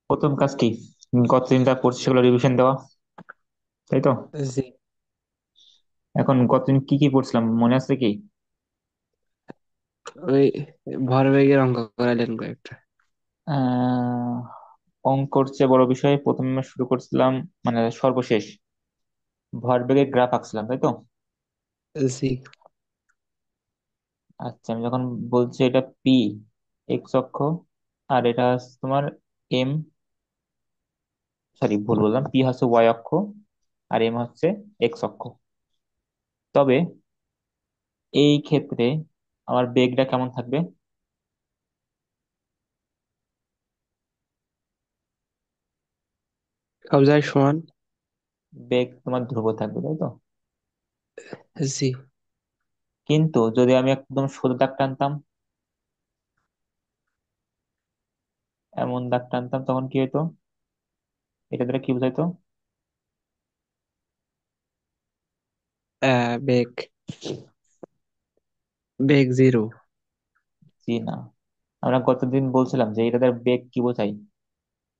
প্রথম কাজ কি? কতদিন যা পড়ছি সেগুলো রিভিশন দেওয়া, তাই তো? জি। এখন কতদিন কি কি পড়ছিলাম মনে আছে কি? ওই ভরবেগের অঙ্ক করাইলেন কয়েকটা। আহ অঙ্কর চেয়ে বড় বিষয় প্রথমে আমরা শুরু করছিলাম, মানে সর্বশেষ ভরবেগের গ্রাফ আঁকছিলাম, তাই তো? জি। আচ্ছা, আমি যখন বলছি এটা পি এক্স অক্ষ, আর এটা হচ্ছে তোমার এম, সরি ভুল বললাম, পি হচ্ছে ওয়াই অক্ষ আর এম হচ্ছে এক্স অক্ষ। তবে এই ক্ষেত্রে আমার বেগটা কেমন থাকবে? সব জায়গায় সমান। বেগ তোমার ধ্রুব থাকবে, তাই তো? জি। কিন্তু যদি আমি একদম সোজা দাগ টানতাম, এমন দাগ টানতাম, তখন কি হতো? এটা দ্বারা কি বোঝাইতো? বেগ বেগ জিরো। জি না, আমরা গতদিন বলছিলাম যে এটা দ্বারা বেগ কি বোঝাই?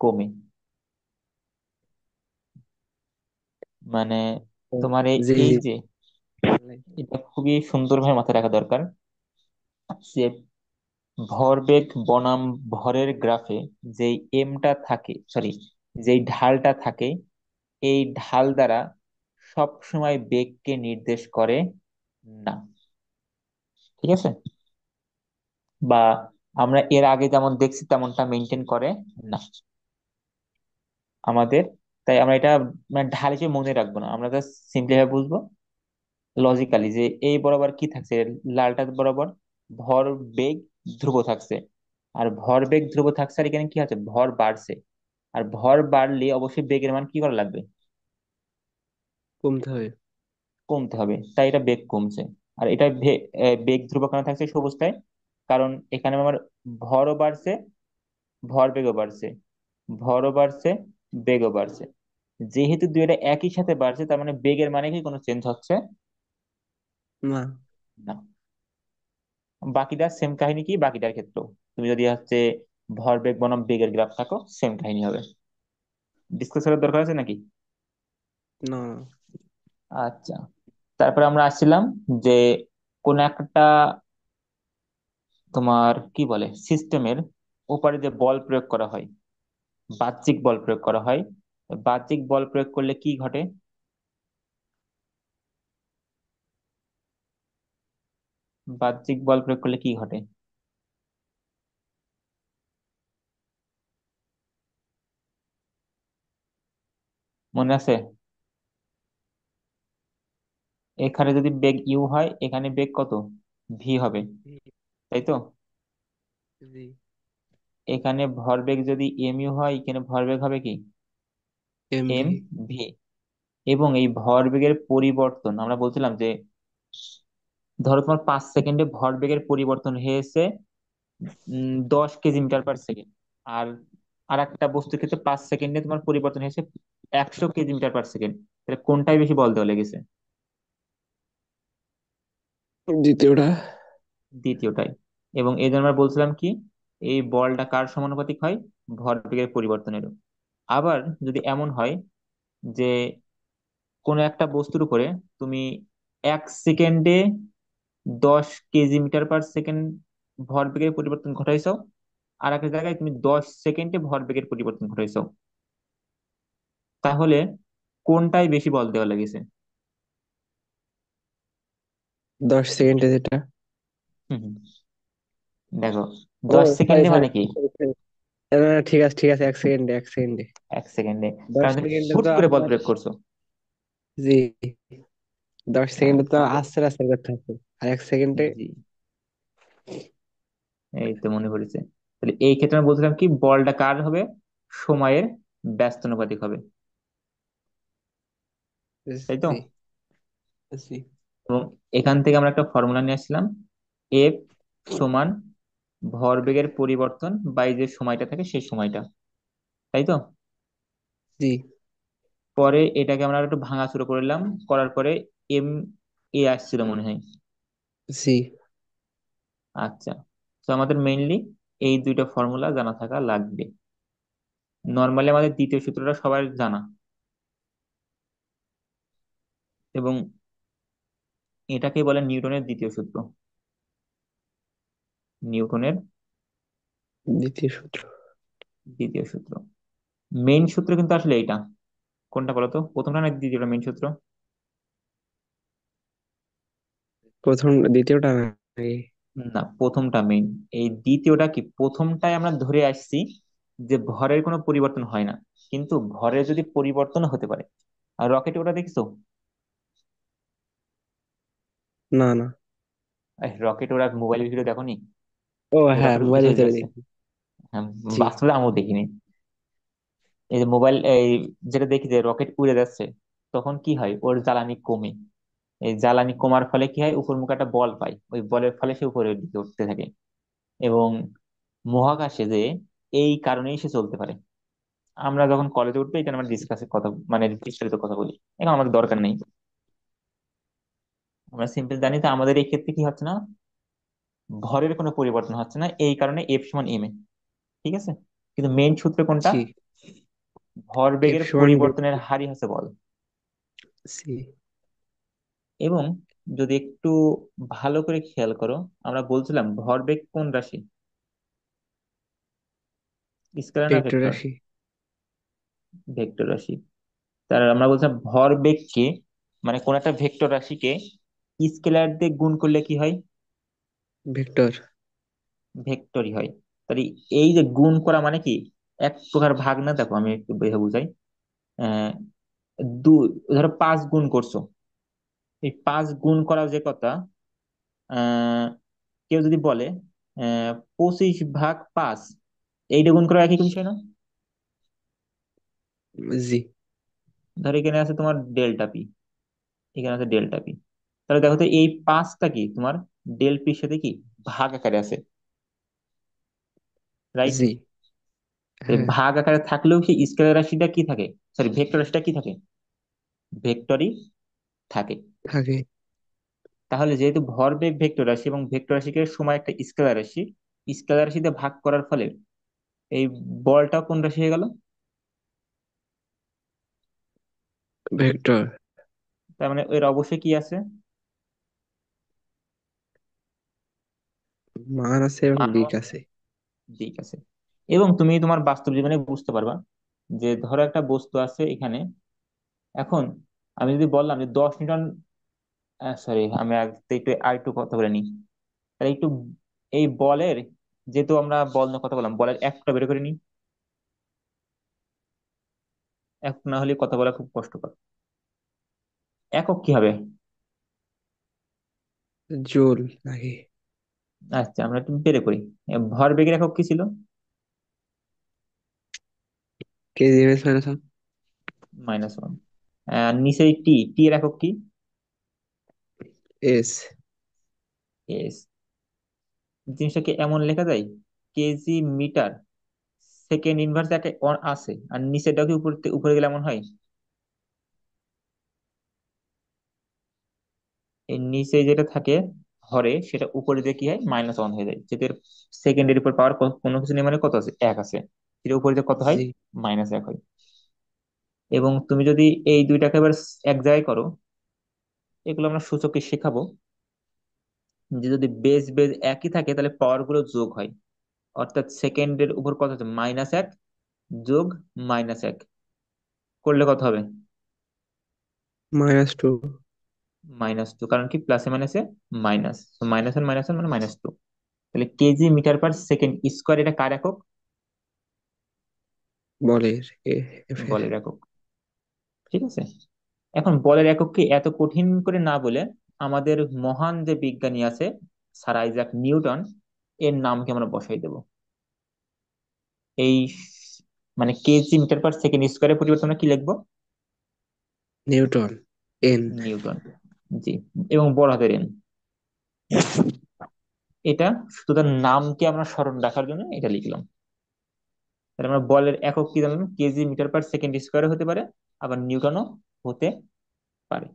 কমে। মানে তোমার এই জি এই জি। যে, এটা খুবই সুন্দরভাবে মাথায় রাখা দরকার যে ভরবেগ বনাম ভরের গ্রাফে যেই এমটা থাকে, সরি, যেই ঢালটা থাকে, এই ঢাল দ্বারা সব সময় বেগকে নির্দেশ করে না। ঠিক আছে? বা আমরা এর আগে যেমন দেখছি তেমনটা মেনটেন করে না আমাদের। তাই আমরা এটা মানে ঢাল হিসেবে মনে রাখবো না, আমরা জাস্ট সিম্পলি ভাবে বুঝবো লজিক্যালি যে এই বরাবর কি থাকছে, লালটা বরাবর ভর বেগ ধ্রুব থাকছে। আর ভর বেগ ধ্রুব থাকছে, আর এখানে কি আছে, ভর বাড়ছে। আর ভর বাড়লে অবশ্যই বেগের মান কি করা লাগবে? কমতে হবে। কমতে হবে, তাই এটা বেগ কমছে। আর এটা বেগ ধ্রুব কেন থাকছে সবুজটায়? কারণ এখানে আমার ভরও বাড়ছে, ভর বেগও বাড়ছে, ভরও বাড়ছে, বেগও বাড়ছে। যেহেতু দুইটা একই সাথে বাড়ছে, তার মানে বেগের মানে কি কোনো চেঞ্জ হচ্ছে না। না। বাকিটা সেম কাহিনী, কি বাকিটার ক্ষেত্রেও তুমি যদি হচ্ছে ভরবেগ বনাম বেগের গ্রাফ থাকো, সেম কাহিনী হবে। ডিসকাস করার দরকার আছে নাকি? না। আচ্ছা, তারপরে আমরা আসছিলাম যে কোন একটা তোমার কি বলে সিস্টেমের উপরে যে বল প্রয়োগ করা হয়, বাহ্যিক বল প্রয়োগ করা হয়, বাহ্যিক বল প্রয়োগ করলে কি ঘটে? বাহ্যিক বল প্রয়োগ করলে কি ঘটে? মনে আছে? এখানে যদি বেগ ইউ হয়, এখানে বেগ কত, ভি হবে, তাই তো? জি। এখানে ভরবেগ যদি এম ইউ হয়, এখানে ভরবেগ হবে কি, এম এমভি। ভি। এবং এই ভরবেগের পরিবর্তন আমরা বলছিলাম যে ধরো তোমার 5 সেকেন্ডে ভরবেগের পরিবর্তন হয়েছে 10 কেজি মিটার পার সেকেন্ড। আর আর একটা বস্তুর ক্ষেত্রে 5 সেকেন্ডে তোমার পরিবর্তন হয়েছে 100 কেজি মিটার পার সেকেন্ড। তাহলে কোনটাই বেশি বল দেওয়া লেগেছে? দ্বিতীয়টা। দ্বিতীয়টাই। এবং এই জন্য আমরা বলছিলাম কি, এই বলটা কার সমানুপাতিক হয়? ভরবেগের পরিবর্তনেরও। আবার যদি এমন হয় যে কোনো একটা বস্তুর উপরে তুমি 1 সেকেন্ডে 10 কেজি মিটার পার সেকেন্ড ভরবেগের পরিবর্তন ঘটাইছো, আর একটা জায়গায় তুমি 10 সেকেন্ডে ভরবেগের পরিবর্তন ঘটাইছো, তাহলে কোনটাই বেশি বল দেওয়া লেগেছে? 10 সেকেন্ডে যেটা। হুম হুম। দেখো, ও, দশ সরি সেকেন্ডে সরি। মানে কি? ঠিক আছে ঠিক আছে, 1 সেকেন্ডে 1 সেকেন্ডে। 1 সেকেন্ডে, দশ কারণ তুমি সেকেন্ডে হুট তো করে বল আপনার। প্রয়োগ করছো। জি। 10 সেকেন্ডে তো তাহলে আস্তে আস্তে করতে হবে। আর 1 সেকেন্ডে। জি, এই তো মনে পড়েছে। তাহলে এই ক্ষেত্রে আমি বলছিলাম কি, বলটা কার হবে, সময়ের ব্যস্তানুপাতিক হবে, তাই তো? জি জি এবং এখান থেকে আমরা একটা ফর্মুলা নিয়ে আসছিলাম, এফ সমান ভরবেগের পরিবর্তন বাই যে সময়টা থাকে সেই সময়টা, তাই তো? জি পরে এটাকে আমরা একটু ভাঙা শুরু করলাম, করার পরে এম এ আসছিল মনে হয়। জি। আচ্ছা, তো আমাদের মেইনলি এই দুইটা ফর্মুলা জানা থাকা লাগবে। নর্মালি আমাদের দ্বিতীয় সূত্রটা সবার জানা, এবং এটাকে বলে নিউটনের দ্বিতীয় সূত্র। নিউটনের দ্বিতীয় সূত্র। দ্বিতীয় সূত্র। মেইন সূত্র কিন্তু আসলে এইটা। কোনটা বলতো, প্রথমটা না দ্বিতীয়টা মেইন সূত্র? দ্বিতীয়টা নাকি? না, প্রথমটা মেইন। এই দ্বিতীয়টা কি, প্রথমটাই আমরা ধরে আসছি যে ভরের কোনো পরিবর্তন হয় না, কিন্তু ভরের যদি পরিবর্তন হতে পারে। আর রকেটে ওটা দেখছো? না না। রকেট ওরা মোবাইলের ভিডিও দেখোনি? ও যে হ্যাঁ, রকেট উপরে মোবাইলের চলে ভিতরে যাচ্ছে। দেখি। হ্যাঁ, জি। বাস্তবে আমিও দেখিনি। এই যে মোবাইল, এই যেটা দেখি যে রকেট উড়ে যাচ্ছে, তখন কি হয়, ওর জ্বালানি কমে। এই জ্বালানি কমার ফলে কি হয়, উপর মুখে একটা বল পায়, ওই বলের ফলে সে উপরের দিকে উঠতে থাকে। এবং মহাকাশে যে এই কারণেই সে চলতে পারে। আমরা যখন কলেজে উঠবো এটা আমরা ডিসকাসে কথা, মানে বিস্তারিত কথা বলি, এখন আমাদের দরকার নেই। আমরা সিম্পল জানি তো আমাদের এই ক্ষেত্রে কি হচ্ছে না, ভরের কোনো পরিবর্তন হচ্ছে না, এই কারণে এফ সমান এম এ। ঠিক আছে। কিন্তু মেইন সূত্র কোনটা? জি। এফ ভরবেগের সমান পরিবর্তনের হারই হচ্ছে বল। সি। এবং যদি একটু ভালো করে খেয়াল করো, আমরা বলছিলাম ভরবেগ কোন রাশি, স্কেলার না ভেক্টর ভেক্টর? রাশি। ভেক্টর রাশি। তার আমরা বলছিলাম ভরবেগকে, মানে কোন একটা ভেক্টর রাশিকে স্কেলার দিয়ে গুণ করলে কি হয়? ভেক্টর। ভেক্টরই হয়। তাহলে এই যে গুণ করা মানে কি, এক প্রকার ভাগ না, দেখো আমি একটু বুঝে বুঝাই। আহ দুই, ধরো 5 গুণ করছো, এই 5 গুণ করা যে কথা, আহ কেউ যদি বলে 25/5, এইটা গুণ করা একই বিষয় না? জি। ধরো এখানে আছে তোমার ডেল্টা পি, এখানে আছে ডেল্টা পি। তাহলে দেখো তো এই 5টা কি তোমার ডেল পির সাথে কি ভাগ আকারে আছে, রাইট? জি। হ্যাঁ। ভাগ আকারে থাকলেও সেই স্কেলার রাশিটা কি থাকে, সরি ভেক্টর রাশিটা কি থাকে, ভেক্টরই থাকে। থাকে। তাহলে যেহেতু ভরবেগ ভেক্টর রাশি এবং ভেক্টর রাশিকে সময় একটা স্কেলার রাশি, স্কেলার রাশিতে ভাগ করার ফলে এই বলটা কোন রাশি হয়ে গেল? ভেক্টর। তার মানে এর অবশ্যই কি আছে, মান আছে এবং মানও দিক আছে, আছে। দিক আছে। এবং তুমি তোমার বাস্তব জীবনে বুঝতে পারবা যে ধরো একটা বস্তু আছে এখানে, এখন আমি যদি বললাম যে 10 নিউটন, সরি আমি একটু আর একটু কথা বলে নিই, তাহলে একটু এই বলের, যেহেতু আমরা বল নিয়ে কথা বললাম, বলের একটা বের করে নিই। এক না হলে কথা বলা খুব কষ্টকর। একক কি হবে? জুল নাকি? আচ্ছা আমরা একটু বের করি। ভরবেগের একক কি ছিল? KG M S minus one. -1। নিচে টি, টি এর একক কি? এস। এস। জিনিসটাকে এমন লেখা যায়, কেজি মিটার সেকেন্ড ইনভার্স একটা আছে, আর নিচেটাও কি উপরে উপরে গেলে এমন হয়? এই নিচে যেটা থাকে হরে, সেটা উপরে দিয়ে কি হয়, -1 হয়ে যায়, যেটা সেকেন্ডের উপর পাওয়ার কোনো কিছু নেই, মানে কত আছে, 1 আছে, সেটা উপরে দিয়ে কত হয়, জি। -1 হয়। এবং তুমি যদি এই দুইটাকে এবার এক জায়গায় করো, এগুলো আমরা সূচকে শেখাবো, যে যদি বেজ বেজ একই থাকে তাহলে পাওয়ার গুলো যোগ হয়। অর্থাৎ সেকেন্ডের উপর কত আছে, -1 যোগ -1 করলে কত হবে, -2। -2। কারণ কি প্লাসে মাইনাসে মাইনাস, -1 মানে -2। তাহলে KG metre per second square, এটা কার একক? বলের এফ এর। বলের একক। ঠিক আছে। এখন বলের এককে এত কঠিন করে না বলে, আমাদের মহান যে বিজ্ঞানী আছে স্যার আইজাক নিউটন, এর নামকে আমরা বসাই দেব। এই মানে কেজি মিটার পার সেকেন্ড স্কোয়ারের পরিবর্তে আমরা কি লিখবো, নিউটন। এন। নিউটন। জি। এবং বড় হাতের এন। এটা শুধু তার নামকে আমরা স্মরণ রাখার জন্য এটা লিখলাম। তাহলে আমরা বলের একক কি জানলাম, KG metre per second square হতে পারে, আবার নিউটনও হতে পারে।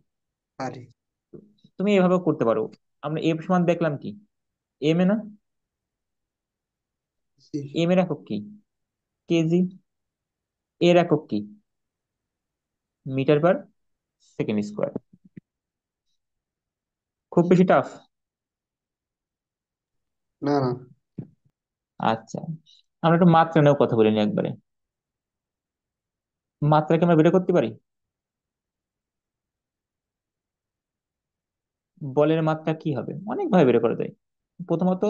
আরে। তুমি এভাবে করতে পারো। আমরা এফ সমান দেখলাম কি, এম এ না? জি। এম এর একক কি, কেজি। এর একক কি? Metre per second square. খুব বেশি টাফ? না না। আচ্ছা, আমরা একটু মাত্রা নিয়েও কথা বলিনি একবারে। মাত্রাকে আমরা বের করতে পারি। বলের মাত্রা কি হবে, অনেক ভাবে বের করা যায়। প্রথমত,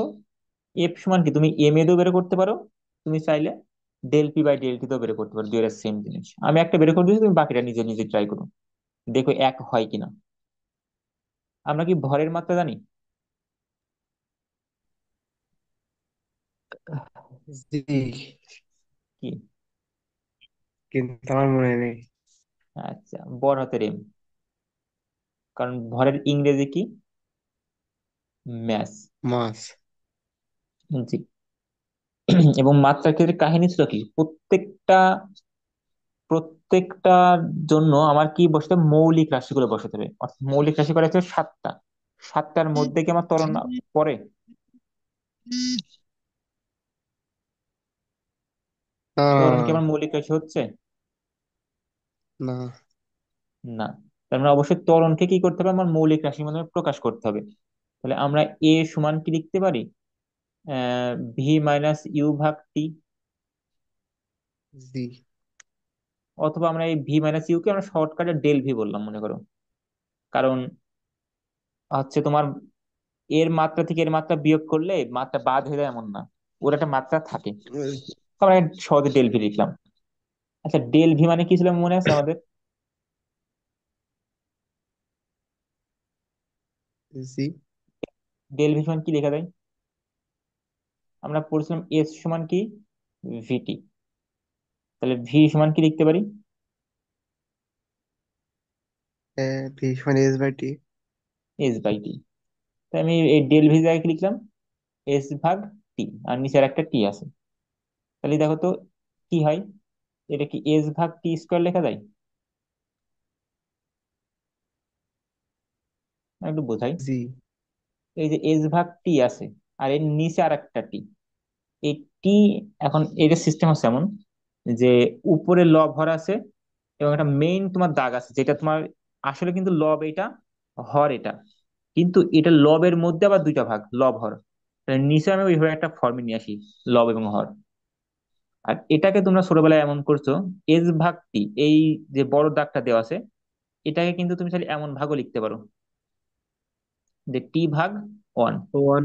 এফ সমান কি তুমি এম এ দিয়েও বের করতে পারো, তুমি চাইলে del P by del T দিয়েও বের করতে পারো, দুইটা সেম জিনিস। আমি একটা বের করে দিয়েছি, তুমি বাকিটা নিজে নিজে ট্রাই করো, দেখো এক হয় কিনা। আমরা কি ভরের মাত্রা জানি? জি, কি? কিন্তু আমার মনে নেই। আচ্ছা, বড় হাতের এম। কারণ ভরের ইংরেজি কি? ম্যাস। মাছ। জি। এবং মাত্রার ক্ষেত্রে কাহিনী ছিল কি, প্রত্যেকটার জন্য আমার কি বসতে হবে? মৌলিক রাশিগুলো বসাতে হবে। অর্থাৎ মৌলিক রাশি করা হচ্ছে সাতটা। সাতটার মধ্যে কি আমার ত্বরণ পড়ে? ত্বরণ কি না আমার মৌলিক রাশি হচ্ছে? না। না। তার মানে অবশ্যই ত্বরণকে কি করতে হবে? আমার মৌলিক রাশির মাধ্যমে প্রকাশ করতে হবে। তাহলে আমরা এ সমান কি লিখতে পারি? ভি মাইনাস ইউ ভাগ টি। জি। অথবা আমরা এই ভি মাইনাস ইউ কে আমরা শর্টকাটে ডেল ভি বললাম মনে করো। কারণ হচ্ছে তোমার এর মাত্রা থেকে এর মাত্রা বিয়োগ করলে মাত্রা বাদ হয়ে যায় এমন না, ওর একটা মাত্রা থাকে। তো আমরা সহজে ডেল ভি লিখলাম। আচ্ছা, ডেল ভি মানে কি ছিল মনে আছে আমাদের? জি। ডেল ভি সমান কি লেখা যায়? আমরা পড়ছিলাম এস সমান কি? ভিটি। তাহলে ভি সমান কি লিখতে পারি? ভি সমান S by T. S by T. তাই আমি এই ডেল ভি জায়গায় কি লিখলাম? এস ভাগ টি, আর নিচে আর একটা টি আছে। তাহলে দেখো তো কি হয়, এটা কি এস ভাগ টি স্কোয়ার লেখা যায়? আমি একটু বোঝাই। জি। এই যে এস ভাগ টি আছে, আর এর নিচে আর একটা টি, এই টি, এখন এই যে সিস্টেম হচ্ছে এমন যে উপরে লব হর আছে এবং একটা মেইন তোমার দাগ আছে, যেটা তোমার আসলে কিন্তু লব এটা, হর এটা, কিন্তু এটা লবের মধ্যে আবার দুইটা ভাগ, লব হর। তাহলে নিচে আমি ওইভাবে একটা ফর্মে নিয়ে আসি, লব এবং হর। আর এটাকে তোমরা ছোটবেলায় এমন করছো, এস ভাগ টি, এই যে বড় দাগটা দেওয়া আছে, এটাকে কিন্তু তুমি চাইলে এমন ভাগও লিখতে পারো যে টি ভাগ ওয়ান। ওয়ান।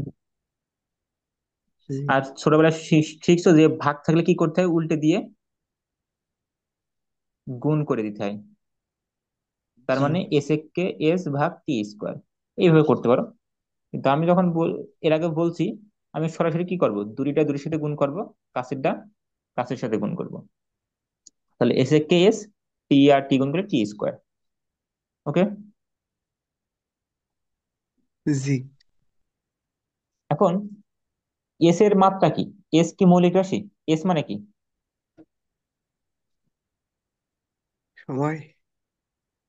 জি। আর ছোটবেলায় শিখছো যে ভাগ থাকলে কি করতে হয়, উল্টে দিয়ে গুণ করে দিতে হয়। তার জি। মানে এস কে এস ভাগ টি স্কোয়ার, এইভাবে করতে পারো। কিন্তু আমি যখন এর আগে বলছি, আমি সরাসরি কি করব, দুইটা দুইয়ের সাথে গুণ করব, কাছেরটা কাছের সাথে গুণ করব। তাহলে এস কে এস, টি আর টি গুণ করে টি স্কোয়ার। ওকে। জি। এখন এস এর মাত্রা কি? এস কি মৌলিক রাশি? এস মানে কি? সময়।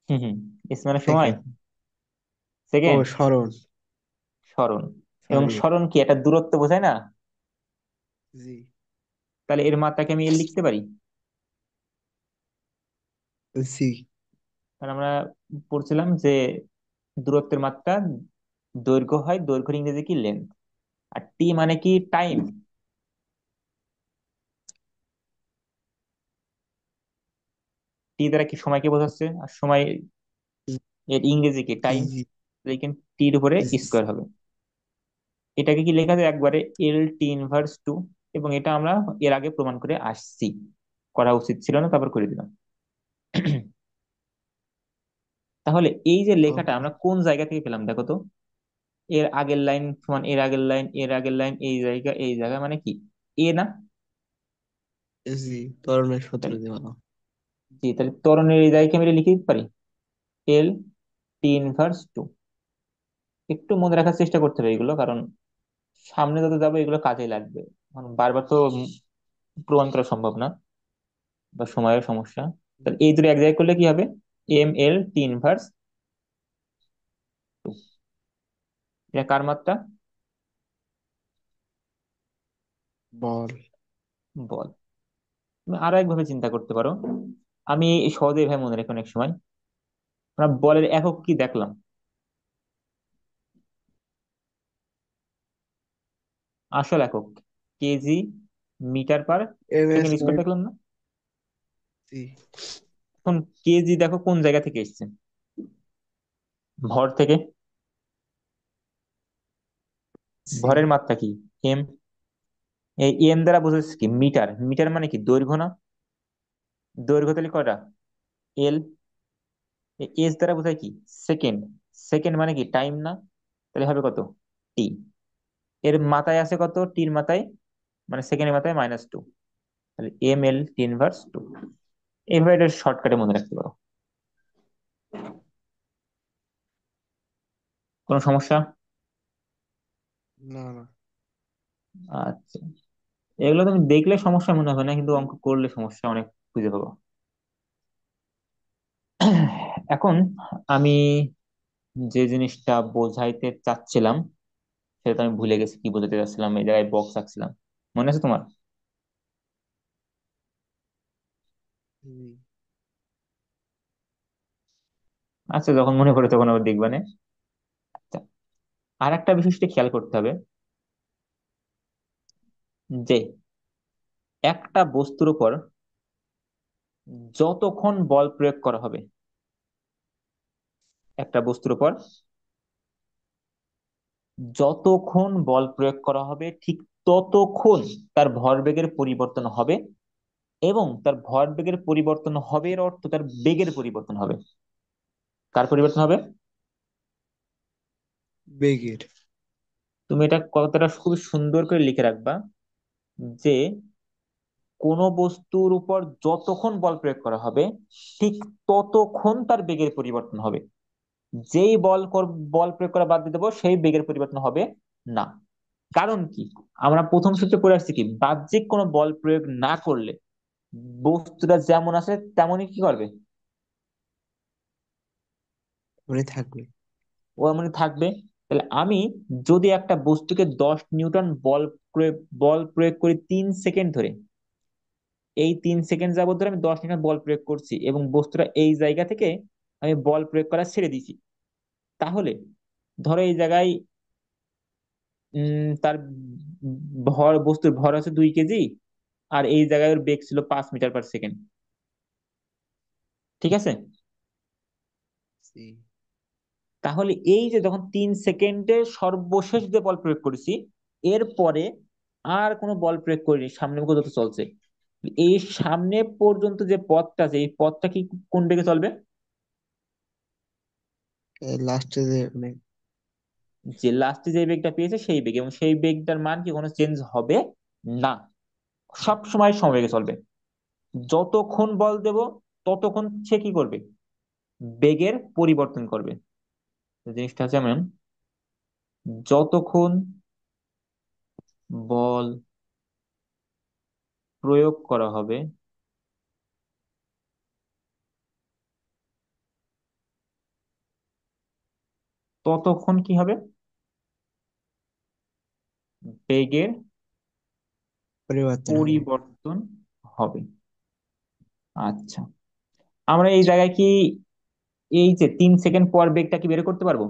হুম হুম। এস মানে সময়। সেকেন্ড। ও সেকেন্ড। সরণ। স্মরণ। এবং সরি। স্মরণ কি একটা দূরত্ব বোঝায় না? জি। তাহলে এর মাত্রাকে আমি এল লিখতে পারি। জি। কারণ আমরা পড়ছিলাম যে দূরত্বের মাত্রা দৈর্ঘ্য হয়, দৈর্ঘ্যের ইংরেজি কি? লেন্থ। আর টি মানে কি? টাইম। টি দ্বারা কি সময়কে বোঝাচ্ছে, আর সময় এর ইংরেজি কি? টাইম। জি। লেকিন টির উপরে স্কোয়ার হবে। এটাকে কি লেখা যায় একবারে? এল টি ইনভার্স টু। এবং এটা আমরা এর আগে প্রমাণ করে আসছি, করা উচিত ছিল না, তারপর করে দিলাম। তাহলে এই যে লেখাটা ওকে। আমরা কোন জায়গা থেকে পেলাম দেখো তো? এর আগের লাইন সমান এর আগের লাইন, এর আগের লাইন, এই জায়গা এই জায়গা, মানে কি? এ না? জি। ত্বরণের সূত্র তাহলে দিয়ে বলো। জি, তাহলে ত্বরণের এই জায়গাকে আমি লিখে দিতে পারি এল টি ইনভার্স টু। একটু মনে রাখার চেষ্টা করতে হবে এগুলো, কারণ সামনে যত যাবো এগুলো কাজে লাগবে। কারণ বারবার তো প্রমাণ করা সম্ভব না, বা সময়ের সমস্যা। তাহলে এই দুটো এক জায়গায় করলে কি হবে? M L T inverse two. এটা কার মাত্রা? বল। বল। তুমি আরো একভাবে চিন্তা করতে পারো। আমি এই সহজে ভাবে মনে রাখি অনেক সময়। আমরা বলের একক কি দেখলাম? আসল একক KG metre per M S second square point দেখলাম না? সি। এখন কেজি দেখো কোন জায়গা থেকে এসছে? ভর থেকে। সি। ভরের মাত্রা কি? এম। এই এম দ্বারা বোঝাচ্ছে কি? মিটার। মিটার মানে কি? দৈর্ঘ্য না? দৈর্ঘ্য তাহলে কয়টা? এল। এস দ্বারা বোঝায় কি? সেকেন্ড। সেকেন্ড মানে কি? টাইম না? তাহলে হবে কত? টি। এর মাথায় আছে কত? টির মাথায়, মানে সেকেন্ডের মাথায় -2। তাহলে এম এল টি ইনভার্স 2। এইভাবে এটা শর্টকাটে মনে রাখতে পারো। কোনো সমস্যা? না না। আচ্ছা, এগুলো তুমি দেখলে সমস্যা মনে হবে না, কিন্তু অঙ্ক করলে সমস্যা অনেক খুঁজে পাবো। এখন আমি যে জিনিসটা বোঝাইতে চাচ্ছিলাম সেটা তো আমি ভুলে গেছি কি বোঝাতে চাচ্ছিলাম। এই জায়গায় বক্স আঁকছিলাম, মনে আছে তোমার? জি। আচ্ছা, যখন মনে পড়ে তখন আবার দেখবা নে। আচ্ছা, আর একটা বিষয়টা খেয়াল করতে হবে যে একটা বস্তুর উপর যতক্ষণ বল প্রয়োগ করা হবে, একটা বস্তুর উপর যতক্ষণ বল প্রয়োগ করা হবে ঠিক ততক্ষণ তার ভরবেগের পরিবর্তন হবে। এবং তার ভরবেগের পরিবর্তন হবে এর অর্থ তার বেগের পরিবর্তন হবে। কার পরিবর্তন হবে? বেগের। তুমি এটা কথাটা খুব সুন্দর করে লিখে রাখবা যে কোন বস্তুর উপর যতক্ষণ বল প্রয়োগ করা হবে ঠিক ততক্ষণ তার বেগের পরিবর্তন হবে। যেই বল প্রয়োগ করা বাদ দিয়ে দেবো সেই বেগের পরিবর্তন হবে না। কারণ কি? আমরা প্রথম সূত্রে পড়ে আসছি কি, বাহ্যিক কোনো বল প্রয়োগ না করলে বস্তুটা যেমন আছে তেমনই কি করবে? মনে থাকবে। ও এমনই থাকবে। তাহলে আমি যদি একটা বস্তুকে 10 নিউটন বল প্রয়োগ করি 3 সেকেন্ড ধরে, এই 3 সেকেন্ড যাবত ধরে আমি 10 নিউটন বল প্রয়োগ করছি এবং বস্তুটা এই জায়গা থেকে আমি বল প্রয়োগ করা ছেড়ে দিছি, তাহলে ধরো এই জায়গায় তার বস্তুর ভর আছে 2 কেজি, আর এই জায়গায় ওর বেগ ছিল 5 মিটার পার সেকেন্ড। ঠিক আছে? সি। তাহলে এই যে যখন 3 সেকেন্ডে সর্বশেষ যে বল প্রয়োগ করেছি, এরপরে আর কোনো বল প্রয়োগ করিনি, সামনে মুখে যত চলছে, এই সামনে পর্যন্ত যে পথটা আছে এই পথটা কি কোন বেগে চলবে? লাস্টে যে মানে যে লাস্টে যে বেগটা পেয়েছে সেই বেগ, এবং সেই বেগটার মান কি কোনো চেঞ্জ হবে না, সব সময় সমবেগে চলবে। যতক্ষণ বল দেব ততক্ষণ সে কি করবে? বেগের পরিবর্তন করবে। তো জিনিসটা হচ্ছে এমন, যতক্ষণ বল প্রয়োগ করা হবে ততক্ষণ কি হবে? বেগের পরিবর্তন হবে। পরিবর্তন হবে। আচ্ছা, আমরা এই জায়গায় কি এই যে 3 সেকেন্ড পর বেগটা কি বের করতে পারবো?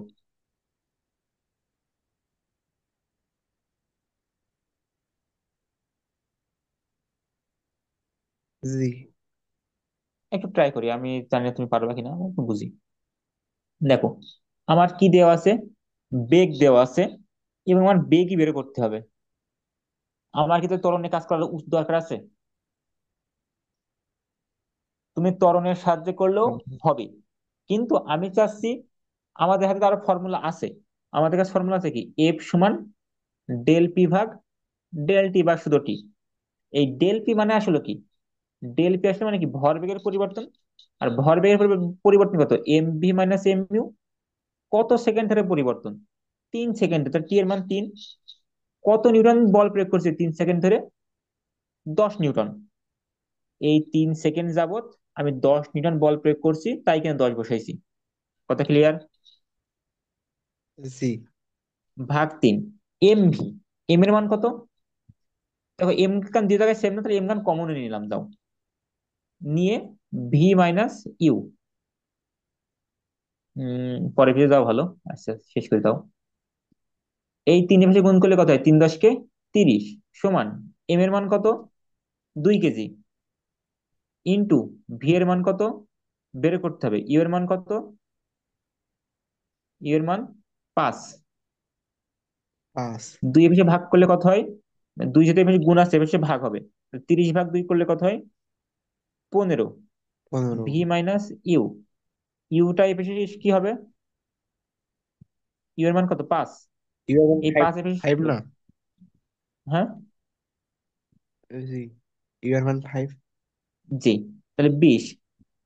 জি। একটু ট্রাই করি, আমি জানি না তুমি পারবে কিনা, একটু বুঝি। দেখো, আমার কি দেওয়া আছে? বেগ দেওয়া আছে, এবং আমার বেগই বের করতে হবে। আমার কি তো ত্বরণে কাজ করার দরকার আছে? তুমি ত্বরণের সাহায্যে করলেও হবে, কিন্তু আমি চাচ্ছি, আমাদের হাতে তো আরো ফর্মুলা আছে। আমাদের কাছে ফর্মুলা আছে কি? এফ সমান ডেল পি ভাগ ডেল টি বা শুধু টি। এই ডেল পি মানে আসলে কি? ডেল পি আসলে মানে কি? ভরবেগের পরিবর্তন। আর ভরবেগের পরিবর্তন কত? M V minus M U. কত সেকেন্ড ধরে পরিবর্তন? 3 সেকেন্ডে, তো টি এর মান 3। কত নিউটন বল প্রয়োগ করছে 3 সেকেন্ড ধরে? 10 নিউটন। এই 3 সেকেন্ড যাবত আমি 10 নিউটন বল প্রয়োগ করছি, তাই কেন 10 বসাইছি। কথা ক্লিয়ার? জি। ভাগ 3। এম ভি, এম এর মান কত? দেখো এম খান দুই জায়গায় সেম না, তাহলে এম খান কমন নিলাম, দাও। নিয়ে ভি মাইনাস ইউ। পরে ভেবে দাও ভালো। আচ্ছা, শেষ করে দাও। এই তিন ভাষে গুণ করলে কত হয়? 3×10 = 30 সমান এম এর মান কত? 2 কেজি। ইন্টু ভি এর মান কত বের করতে হবে, ইউ এর মান কত? ইউ এর মান 5। 5। 2 এ ভাগ করলে কত হয়? দুই সাথে এপাশে গুণ আছে, এপাশে ভাগ হবে। 30 ভাগ 2 করলে কত হয়? 15। 15। ভি মাইনাস ইউ, ইউটা এপাশে কি হবে? ইউ এর মান কত? 5। ইউ এবং এই ফাইভ। 5 এপাশে ফাইভ না? হ্যাঁ, জি। ইউ এর মান 5। জি। তাহলে 20।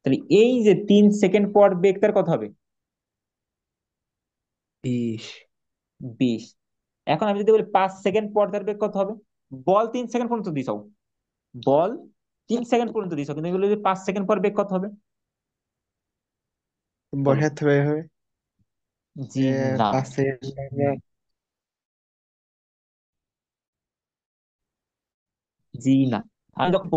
তাহলে এই যে 3 সেকেন্ড পর বেগ তার কত হবে? 20। 20। এখন আমি যদি বলি 5 সেকেন্ড পর তার বেগ কত হবে? বল 3 সেকেন্ড পর্যন্ত দিছাও, বল 3 সেকেন্ড পর্যন্ত দিছাও, কিন্তু এগুলো যদি 5 সেকেন্ড পর বেগ কত হবে? বলো। বসাতে হবে এভাবে জি যে না। 5 সেকেন্ড। জি না। আমি যখন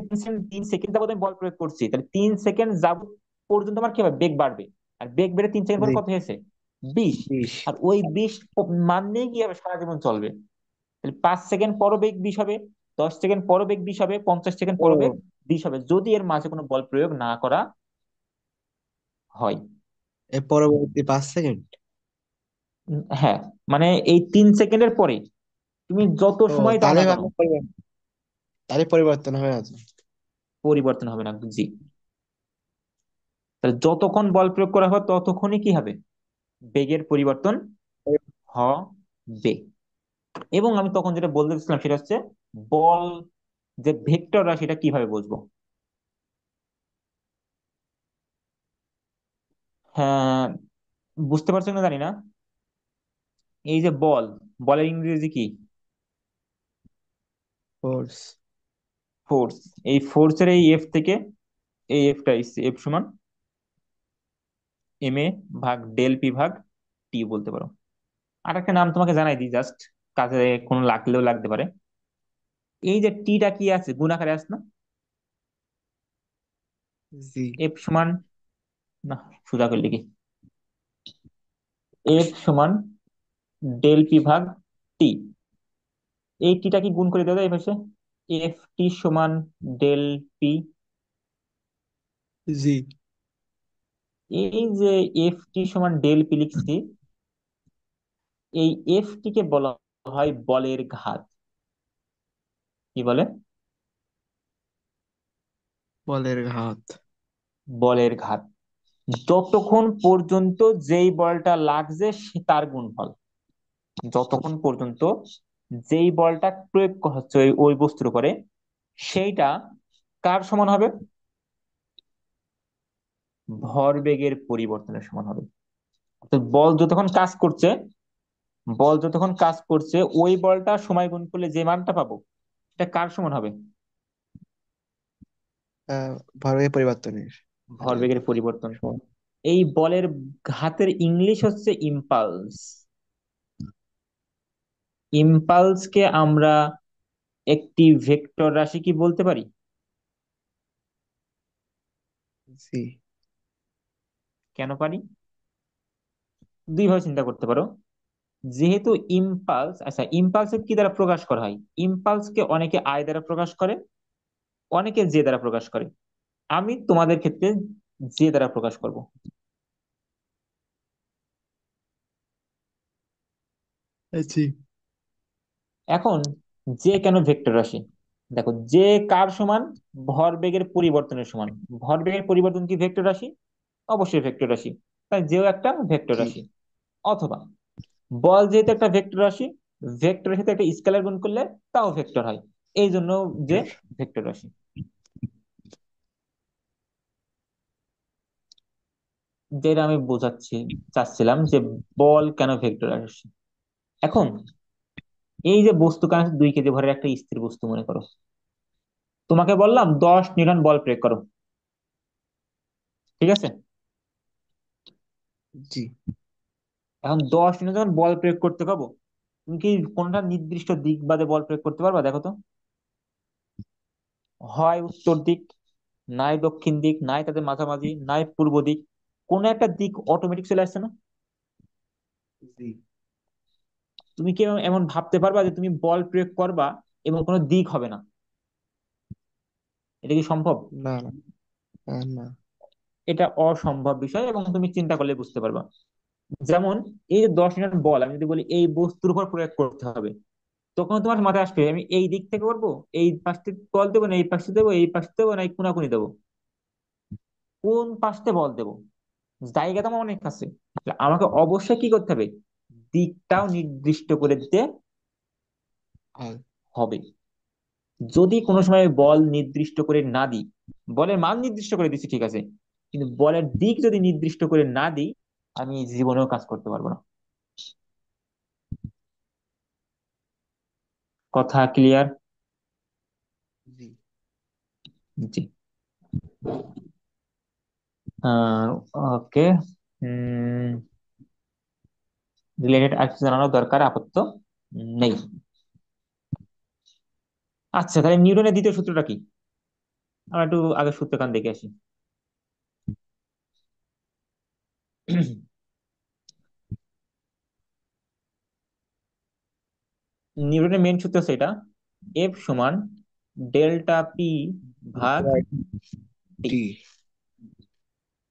3 সেকেন্ড যাবত আমি বল প্রয়োগ করছি, তাহলে 3 সেকেন্ড যাবত পর্যন্ত আমার কি হবে? বেগ বাড়বে। আর বেগ বেড়ে 3 সেকেন্ড জি। পর কত হয়েছে? 20। 20। আর ওই 20 মান নিয়ে কি হবে? সারা জীবন চলবে। তাহলে 5 সেকেন্ড পরও বেগ 20 হবে, 10 সেকেন্ড পরও বেগ 20 হবে, 50 সেকেন্ড পরও বেগ ও, 20 হবে, যদি এর মাঝে কোনো বল প্রয়োগ না করা হয়। এর পরবর্তী 5 সেকেন্ড। হ্যাঁ, মানে এই 3 সেকেন্ডের পরে তুমি যত ও, সময় দাও তাহলে না কেন, ভাবনা পরিবর্তন, তাহলে পরিবর্তন হবে না তো? পরিবর্তন হবে না। জি। তাহলে যতক্ষণ বল প্রয়োগ করা হবে ততক্ষণই কি হবে? বেগের পরিবর্তন হবে। এবং আমি তখন যেটা বলতে চাচ্ছিলাম সেটা হচ্ছে, বল যে ভেক্টর রাশি সেটা কিভাবে বুঝবো? হ্যাঁ, বুঝতে পারছো না জানি না। এই যে বল, বলের ইংরেজি কি? ফোর্স। ফোর্স। এই ফোর্সের এই এফ থেকে, এই এফটা এফ সমান এম এ ভাগ ডেল পি ভাগ টি বলতে পারো। আর একটা নাম তোমাকে জানাই দিই, জাস্ট কাজে কোনো লাগলেও লাগতে পারে। এই যে টিটা কি আছে? গুণাকারে আছে না? জি। এফ সমান, না সোজা করলে কি, এফ সমান ডেল পি ভাগ টি। এই টিটা কি গুণ করে দেওয়া যায় এই পাশে? এফ টি সমান ডেল পি। জি। এই যে এফ টি সমান ডেল পি লিখছি, এই এফ টি কে বলা হয় বলের ঘাত। কি বলে? বলের ঘাত। বলের ঘাত। যতক্ষণ পর্যন্ত যেই বলটা লাগছে তার গুণফল, যতক্ষণ পর্যন্ত যেই বলটা প্রয়োগ হচ্ছে ওই ওই বস্তুর উপরে, সেইটা কার সমান হবে? ভরবেগের পরিবর্তনের সমান হবে। তো বল যতক্ষণ কাজ করছে, বল যতক্ষণ কাজ করছে ওই বলটা সময় গুণ করলে যে মানটা পাবো, এটা কার সমান হবে? ভরবেগের পরিবর্তনের হারে ভরবেগের পরিবর্তন। সমান। এই বলের ঘাতের ইংলিশ হচ্ছে ইম্পালস। ইম্পালসকে আমরা একটি ভেক্টর রাশি কি বলতে পারি? জি। কেন পারি? দুই ভাবে চিন্তা করতে পারো। যেহেতু ইম্পালস, আচ্ছা, ইম্পালস কি দ্বারা প্রকাশ করা হয়? ইম্পালসকে অনেকে আই দ্বারা প্রকাশ করে, অনেকে জে দ্বারা প্রকাশ করে। আমি তোমাদের ক্ষেত্রে জে দ্বারা প্রকাশ করব। জি। এখন জে কেন ভেক্টর রাশি? দেখো, জে কার সমান? ভরবেগের পরিবর্তনের সমান। ভরবেগের পরিবর্তন কি ভেক্টর রাশি? অবশ্যই ভেক্টর রাশি। তাই যেও একটা ভেক্টর জি। রাশি। অথবা বল যেহেতু একটা ভেক্টর রাশি, ভেক্টরের সাথে একটা স্কেলার গুণ করলে তাও ভেক্টর হয়, এই জন্য যে ভেক্টর। ভেক্টর রাশি। যেটা আমি বোঝাচ্ছি চাচ্ছিলাম যে বল কেন ভেক্টর রাশি। এখন এই যে বস্তু কান 2 কেজি ভরের একটা স্থির বস্তু মনে করো, তোমাকে বললাম 10 নিউটন বল প্রয়োগ করো, ঠিক আছে? জি। এখন 10 নিউটন বল প্রয়োগ করতে পারবো? তুমি কি কোনটা নির্দিষ্ট দিক বাদে বল প্রয়োগ করতে পারবা? দেখো তো। হয় উত্তর দিক, নাই দক্ষিণ দিক, নাই তাদের মাঝামাঝি, নাই পূর্ব দিক, কোন একটা দিক অটোমেটিক চলে আসছে না? জি। তুমি কি এমন এমন ভাবতে পারবা যে তুমি বল প্রয়োগ করবা এবং কোনো দিক হবে না? এটা কি সম্ভব? না না। না। এটা অসম্ভব বিষয়, এবং তুমি চিন্তা করলে বুঝতে পারবা। যেমন এই যে 10 মিটার বল আমি যদি বলি এই বস্তুর উপর প্রয়োগ করতে হবে, তখন তোমার মাথায় আসবে আমি এই দিক থেকে করবো, এই পাশে বল দেবো না এই পাশে দেবো, এই পাশে দেবো না এই কোনাকুনি দেবো, কোন পাশে বল দেবো? জায়গা তো আমার অনেক আছে। তাহলে আমাকে অবশ্যই কি করতে হবে? দিকটাও নির্দিষ্ট করে দিতে আর হবে। যদি কোনো সময় বল নির্দিষ্ট করে না দিই, বলের মান নির্দিষ্ট করে দিচ্ছি ঠিক আছে, কিন্তু বলের দিক যদি নির্দিষ্ট করে না দিই, আমি জীবনেও কাজ করতে পারবো না। কথা ক্লিয়ার? জি। জি। ওকে। রিলেটেড আর কিছু জানানোর দরকার আপাতত নেই। আচ্ছা, তাহলে নিউটনের দ্বিতীয় সূত্রটা কি? আমরা একটু আগে সূত্রকান দেখে আসি। নিউটনের মেন সূত্র হচ্ছে এটা, এফ সমান ডেল্টা পি ভাগ টি। টি।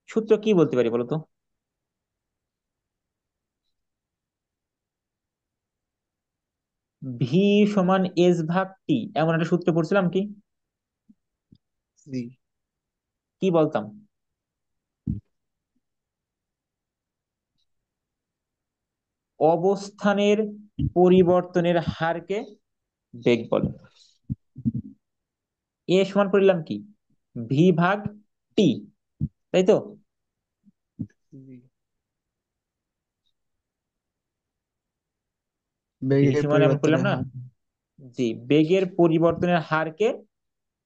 সূত্র কি বলতে পারি বলতো? ভি সমান এস ভাগ টি, এমন একটা সূত্র পড়ছিলাম কি? জি। কি বলতাম? অবস্থানের পরিবর্তনের হারকে বেগ বলে। এ সমান পড়লাম কি? ভি ভাগ টি, তাই তো? জি। ভি বেগের সমান আমি করলাম পরিবর্তনের না? হার। জি, বেগের পরিবর্তনের হারকে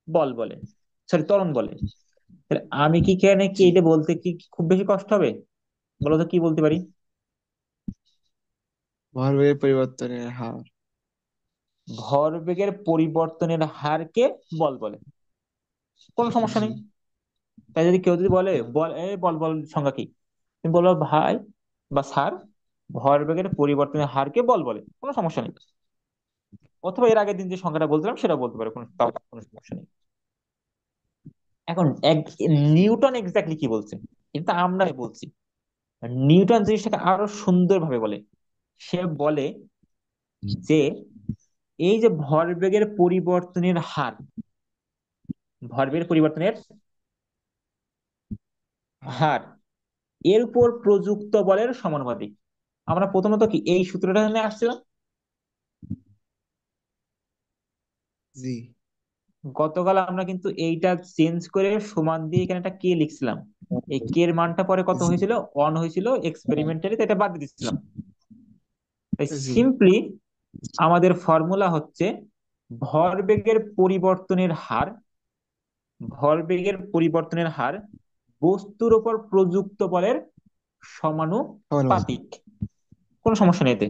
বল বলে, সরি ত্বরণ বলে। তাহলে আমি কি কেন কি জি। এটা বলতে কি খুব বেশি কষ্ট হবে? বলো তো কি বলতে পারি? ভরবেগের পরিবর্তনের হার। ভরবেগের পরিবর্তনের হারকে বল বলে, কোনো সমস্যা জি। নেই। তাই যদি কেউ যদি বলে বল বল বল সংজ্ঞা কি, তুমি বলবো ভাই বা স্যার, ভরবেগের পরিবর্তনের হারকে বল বলে, কোনো সমস্যা নেই। অথবা এর আগের দিন যে সংখ্যাটা বলছিলাম সেটা বলতে পারো, তাও কোনো সমস্যা নেই। এখন নিউটন এক্স্যাক্টলি কি বলছে এটা আমরাই বলছি। নিউটন জিনিসটাকে আরো সুন্দরভাবে বলে। সে বলে যে এই যে ভরবেগের পরিবর্তনের হার, ভরবেগের পরিবর্তনের হার। হার এর উপর প্রযুক্ত বলের সমানুপাতিক। আমরা প্রথমত কি এই সূত্রটা নিয়ে আসছিলাম? জি। গতকাল আমরা কিন্তু এইটা চেঞ্জ করে সমান দিয়ে এখানে একটা কে লিখছিলাম। এই কে এর মানটা পরে কত জি। হয়েছিল? অন হয়েছিল এক্সপেরিমেন্টালি, তো এটা বাদ দিয়ে দিচ্ছিলাম। তাই জি। সিম্পলি আমাদের ফর্মুলা হচ্ছে ভরবেগের পরিবর্তনের হার, ভরবেগের পরিবর্তনের হার বস্তুর উপর প্রযুক্ত বলের সমানুপাতিক। সমানুপাতিক। কোনো সমস্যা নেই এতে।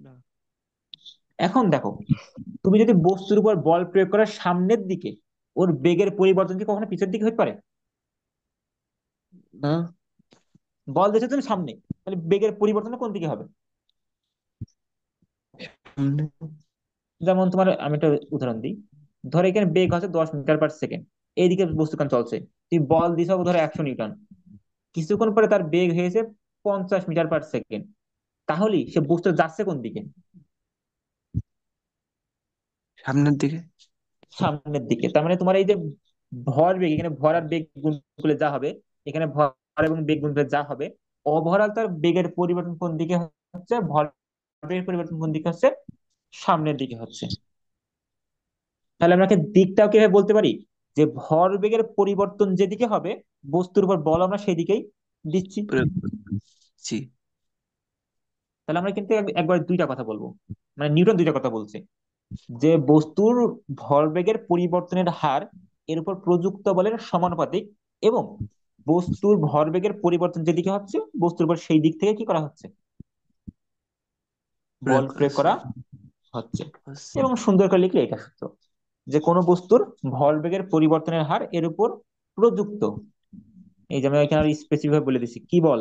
না। এখন দেখো, তুমি যদি বস্তুর উপর বল প্রয়োগ করার সামনের দিকে, ওর বেগের পরিবর্তন কি কখনো পিছের দিকে হতে পারে? না। বল দিয়েছো তুমি সামনে, তাহলে বেগের পরিবর্তন কোন দিকে হবে? সামনে। যেমন তোমার আমি একটা উদাহরণ দিই। ধরো এখানে বেগ হচ্ছে 10 মিটার পার সেকেন্ড, এইদিকে বস্তুখান চলছে, তুমি বল দিছো ধরো 100 নিউটন, কিছুক্ষণ পরে তার বেগ হয়েছে 50 মিটার পার সেকেন্ড। তাহলে সে বস্তু যাচ্ছে কোন দিকে? সামনের দিকে। সামনের দিকে। তার মানে তোমার এই যে ভর বেগ, এখানে ভর আর বেগ গুণ করলে যা হবে, এখানে ভর এবং বেগ গুণ করলে যা হবে, ওভারঅল তার বেগের পরিবর্তন কোন দিকে হচ্ছে? ভর বেগের পরিবর্তন কোন দিকে হচ্ছে? সামনের দিকে হচ্ছে। তাহলে আমরা কি দিকটাও কিভাবে বলতে পারি? যে ভর বেগের পরিবর্তন যেদিকে হবে, বস্তুর উপর বল আমরা সেই দিকেই দিচ্ছি। প্রয়োগ করছি। তাহলে আমরা কিন্তু একবার দুইটা কথা বলবো, মানে নিউটন দুইটা কথা বলছে, যে বস্তুর ভরবেগের পরিবর্তনের হার এর উপর প্রযুক্ত বলের সমানুপাতিক, এবং বস্তুর ভরবেগের পরিবর্তন যেদিকে হচ্ছে বস্তুর উপর সেই দিক থেকে কি করা হচ্ছে? বল প্রয়োগ প্রয়োগ করছি। করা হচ্ছে। হচ্ছে। এবং সুন্দর করে লিখলে এটা সূত্র। যে কোনো বস্তুর ভরবেগের পরিবর্তনের হার এর উপর প্রযুক্ত। এই যে আমি এখানে স্পেসিফিক ভাবে বলে দিচ্ছি কি বল।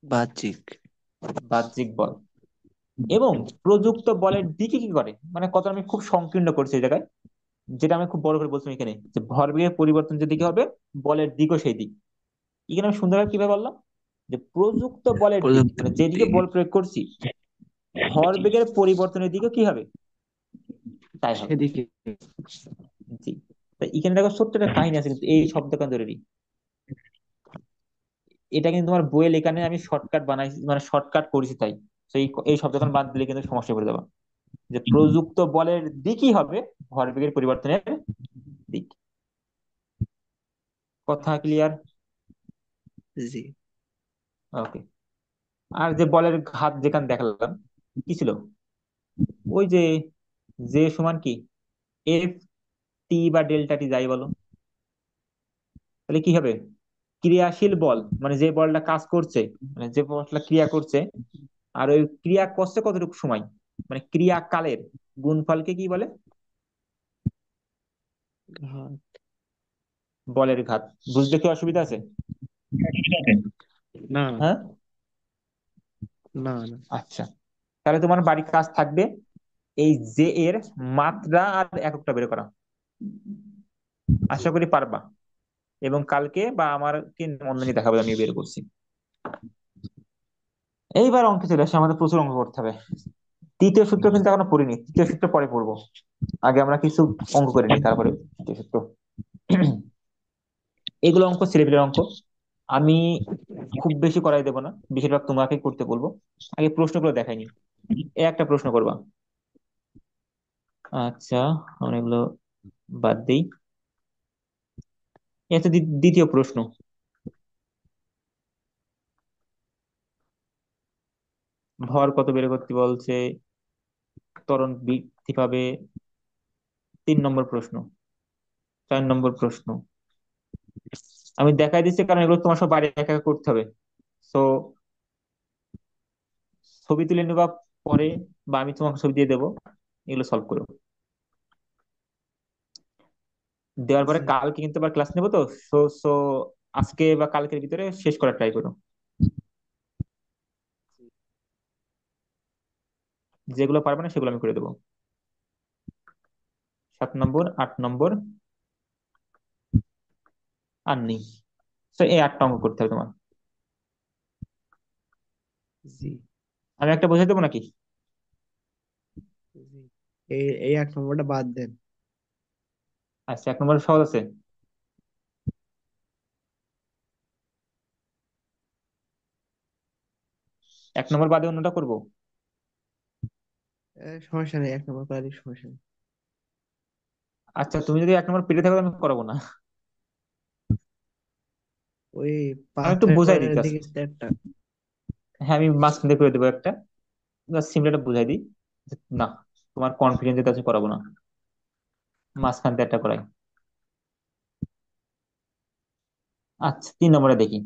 বাহ্যিক। বাহ্যিক বল। এবং প্রযুক্ত বলের দিকে কি করে, মানে কত আমি খুব সংকীর্ণ করছি এই জায়গায়। যেটা আমি খুব বড় করে বলছি এখানে, যে ভরবেগের পরিবর্তন যেদিকে হবে বলের দিকও সেই দিক। এখানে আমি সুন্দরভাবে কিভাবে বললাম, যে প্রযুক্ত বলের দিক প্রযুক্তির মানে যেদিকে দিকে। বল প্রয়োগ করছি ভরবেগের পরিবর্তনের দিকে কি হবে, তাই হবে। সেদিকে। জি। তাই এখানে দেখো ছোট্ট একটা কাহিনী আছে কিন্তু এই শব্দকাঞ্জরেরই। এটা কিন্তু তোমার বইয়ে লেখা নেই, আমি শর্টকাট বানাইছি, মানে শর্টকাট করেছি তাই। তো এই এই শব্দখান বাদ দিলে কিন্তু সমস্যা পড়ে যাবে। যে প্রযুক্ত বলের দিকই হবে ভরবেগের পরিবর্তনের দিক। কথা ক্লিয়ার? জি। ওকে। আর যে বলের ঘাত যেখানে দেখালাম কি ছিল, ওই যে যে সমান কি এফ টি বা ডেল্টা টি যাই বলো, তাহলে কি হবে, ক্রিয়াশীল বল মানে যে বলটা কাজ করছে, মানে যে বলটা ক্রিয়া করছে, আর ওই ক্রিয়া করছে কতটুকু সময়, মানে ক্রিয়াকালের গুণফলকে কি বলে, ঘাত। বলের ঘাত। বুঝতে কি অসুবিধা আছে? না, হ্যাঁ। না, না। আচ্ছা, তাহলে তোমার বাড়ির কাজ থাকবে এই জে এর মাত্রা আর এককটা বের করা। জি। আশা করি পারবা। এবং কালকে বা আমারকে অনলাইনে দেখাবো, আমি বের করছি। এইবার অঙ্কে চলে আসে, আমাদের প্রচুর অঙ্ক করতে হবে। তৃতীয় সূত্র কিন্তু এখনো পড়িনি, তৃতীয় সূত্র পরে পড়বো। আগে আমরা কিছু অঙ্ক করে নিই, তারপরে তৃতীয় সূত্র। এগুলো অঙ্ক ছেলেপিলের অঙ্ক, আমি খুব বেশি করাই দেবো না, বেশিরভাগ তোমাকে করতে বলবো। আগে প্রশ্নগুলো দেখাইনি। এ একটা প্রশ্ন করবা। আচ্ছা, আমরা এগুলো বাদ দিই। এ হচ্ছে দ্বিতীয় প্রশ্ন। ভর কত বের করতে বলছে, ত্বরণ বৃদ্ধি পাবে। 3 নম্বর প্রশ্ন। 4 নম্বর প্রশ্ন আমি দেখাই দিচ্ছি, কারণ এগুলো তোমার সব বাড়ি একা একা করতে হবে। তো ছবি তুলে নেবা পরে, বা আমি তোমাকে ছবি দিয়ে দেবো, এগুলো সলভ করো। দেওয়ার পরে জি। কালকে কিন্তু আবার ক্লাস নেবো তো। সো সো আজকে বা কালকের ভিতরে শেষ করার ট্রাই করো। যেগুলো পারবে না সেগুলো আমি করে দেবো। 7 নম্বর, 8 নম্বর আর নেই। তো এই 8টা অঙ্ক করতে হবে তোমার। জি। আমি একটা বোঝাই দেবো নাকি? জি। এই এই 1 নম্বরটা বাদ দেন। আচ্ছা, 1 নম্বর সহজ আছে। 1 নম্বর বাদে অন্যটা করবো। সমস্যা নেই, 1 নম্বর করারই সমস্যা নেই। আচ্ছা, তুমি যদি 1 নম্বর পেরে থাকো আমি করাবো না। ওই আমি একটু 5 বোঝাই দিই করার জাস্ট। দিকে তো একটা। হ্যাঁ, আমি মাঝখান দিয়ে করে দেবো একটা, জাস্ট সিম্পল বুঝাই দিই যে না, তোমার কনফিডেন্স আছে করাবো না, মাঝখান দিয়ে একটা করাই। আচ্ছা, 3 নম্বরে দেখি।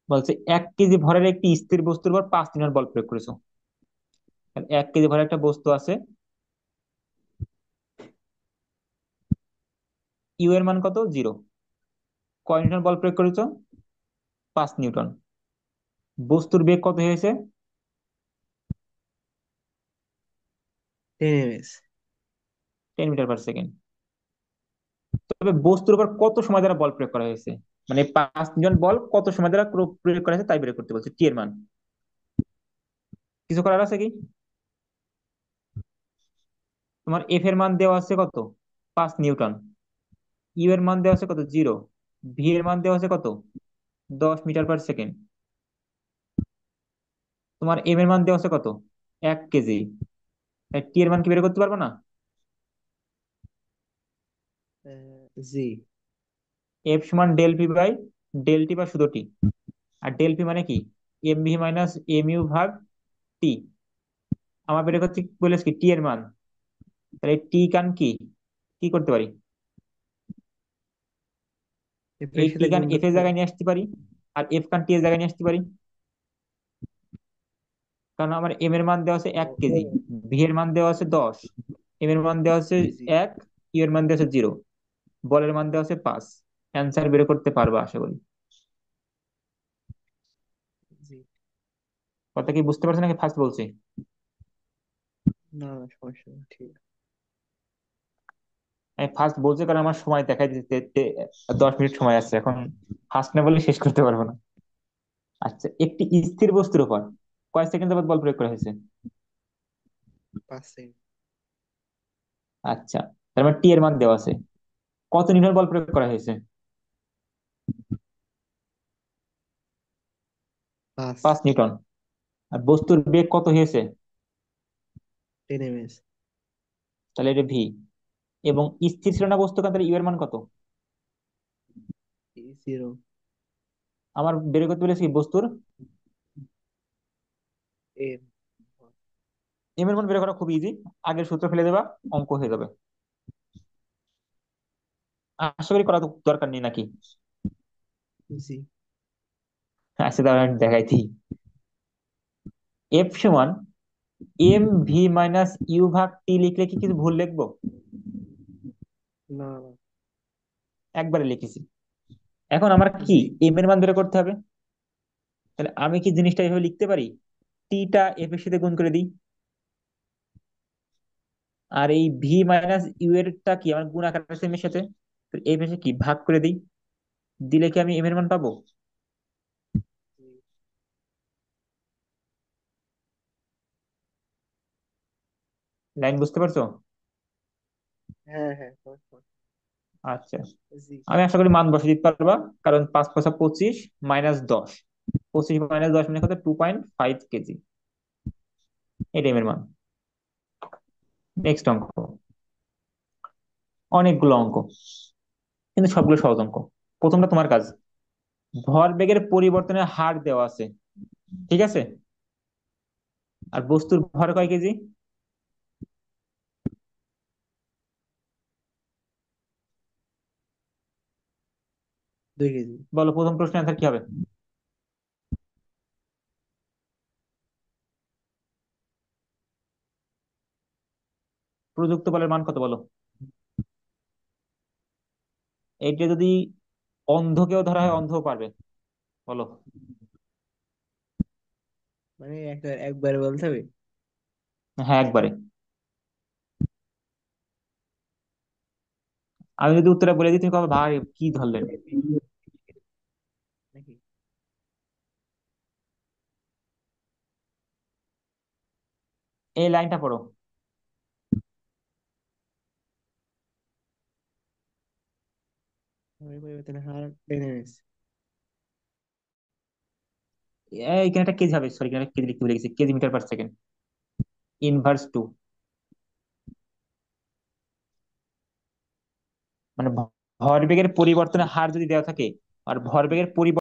বলছে 1 কেজি ভরের একটি স্থির বস্তুর উপর 5 নিউটন বল প্রয়োগ করেছো। 1 কেজি ভরের একটা বস্তু আছে, ইউ এর মান কত, 0। কয় নিউটন বল প্রয়োগ করেছো, 5 নিউটন। বস্তুর বেগ কত হয়েছে, 10 ms। 10 metre per second. তবে বস্তুর উপর কত সময় দ্বারা বল প্রয়োগ করা হয়েছে, মানে 5 নিউটন বল কত সময় দ্বারা প্রয়োগ করা হয়েছে তাই বের করতে বলছে, টি এর মান। কিছু করার আছে কি? তোমার এফ এর মান দেওয়া আছে কত, 5 নিউটন। ইউ এর মান দেওয়া আছে কত, 0। ভি এর মান দেওয়া আছে কত, 10 মিটার পার সেকেন্ড। তোমার এম এর মান দেওয়া আছে কত, 1 কেজি। টি এর মান কি বের করতে পারবে না? জি। এফ সমান del P by del T বা শুধু টি। আর ডেল পি মানে কি, M V minus M U ভাগ টি। আমার বের করতে বলেছে কি টি এর মান, তাহলে টি কান কি কি করতে পারি, এর এই টি সাথে কান গুণ এফ করতে এর পারি। জায়গায় নিয়ে আসতে পারি, আর এফ কান টি এর জায়গায় নিয়ে আসতে পারি। কারণ আমার এম এর মান দেওয়া আছে ও 1 কেজি, ভি এর মান দেওয়া আছে 10, এম এর মান দেওয়া আছে জি 1, ইউ এর মান দেওয়া আছে 0, বলের মান দেওয়া আছে 5। অ্যান্সার বের করতে পারবা আশা করি। জি। কথা কি বুঝতে পারছো নাকি ফার্স্ট বলছি? না না, সমস্যা নেই, ঠিক আছে। আমি ফার্স্ট বলছি কারণ আমার সময় দেখাই দিতে 10 মিনিট সময় আছে এখন, ফার্স্ট না বলে শেষ করতে পারবো না। আচ্ছা, একটি স্থির বস্তুর উপর কয় সেকেন্ড যাবত বল প্রয়োগ করা হয়েছে? 5 সেকেন্ড। আচ্ছা, তার মানে টি এর মান দেওয়া আছে। কত নিউটন বল প্রয়োগ করা হয়েছে? 5। 5 নিউটন। আর বস্তুর বেগ কত হয়েছে? 10 ms। তাহলে এটা ভি। এবং স্থির ছিল না বস্তু, কারণ তাহলে ইউ এর মান কত? 0। আমার বের করতে বলেছি কি বস্তুর m। এম এর মান বের করা খুব ইজি। আগের সূত্র ফেলে দেবা, অঙ্ক হয়ে যাবে। আশা করি করা তো দরকার নেই নাকি? জি। আচ্ছা, তাহলে আমি দেখাইছি। এফ সমান এম ভি মাইনাস ইউ ভাগ টি লিখলে কি কিছু ভুল লিখবো? না না। একবারে লিখেছি। এখন আমার কি জি। এম এর মান বের করতে হবে। তাহলে আমি কি জিনিসটা এভাবে লিখতে পারি, টিটা এফ এর সাথে গুণ করে দিই, আর এই ভি মাইনাস ইউ এরটা কি আমার গুণ আকার আছে এম এর সাথে, তো এফ এর সাথে কি ভাগ করে দিই, দিলে কি আমি এম এর মান পাবো? জি। লাইন বুঝতে পারছো? হ্যাঁ হ্যাঁ, সমস্যা নেই। আচ্ছা, জি। আমি আশা করি মান বসে দিতে পারবা। কারণ 5 × 5 = 25, -10, 25 - 10 মানে কত? 2.5 কেজি। এটা এম এর মান। নেক্সট অঙ্ক। অনেকগুলো অঙ্ক, কিন্তু সবগুলো সহজ অঙ্ক। প্রথমটা তোমার কাজ। ভরবেগের পরিবর্তনের হার দেওয়া আছে, ঠিক আছে? আর বস্তুর ভর কয় কেজি? 2 কেজি। বলো প্রথম প্রশ্নের অ্যান্সার কি হবে? প্রযুক্ত বলের মান কত বলো? এইটা যদি অন্ধকেও ধরা হয়, অন্ধও পারবে। বলো। মানে একবারে বলতে হবে? হ্যাঁ, একবারে। আমি যদি উত্তরটা বলে দিই তুমি কবে ভাই কি ধরলেন। নাকি? এই লাইনটা পড়ো। সময় পরিবর্তনের হার 10 ms। এখানে একটা কেজি হবে, সরি, এখানে একটা কেজি লিখতে ভুলে গেছি, KG metre per second, inverse 2। মানে ভরবেগের পরিবর্তনের হার যদি দেওয়া থাকে, আর ভরবেগের পরিবর্তন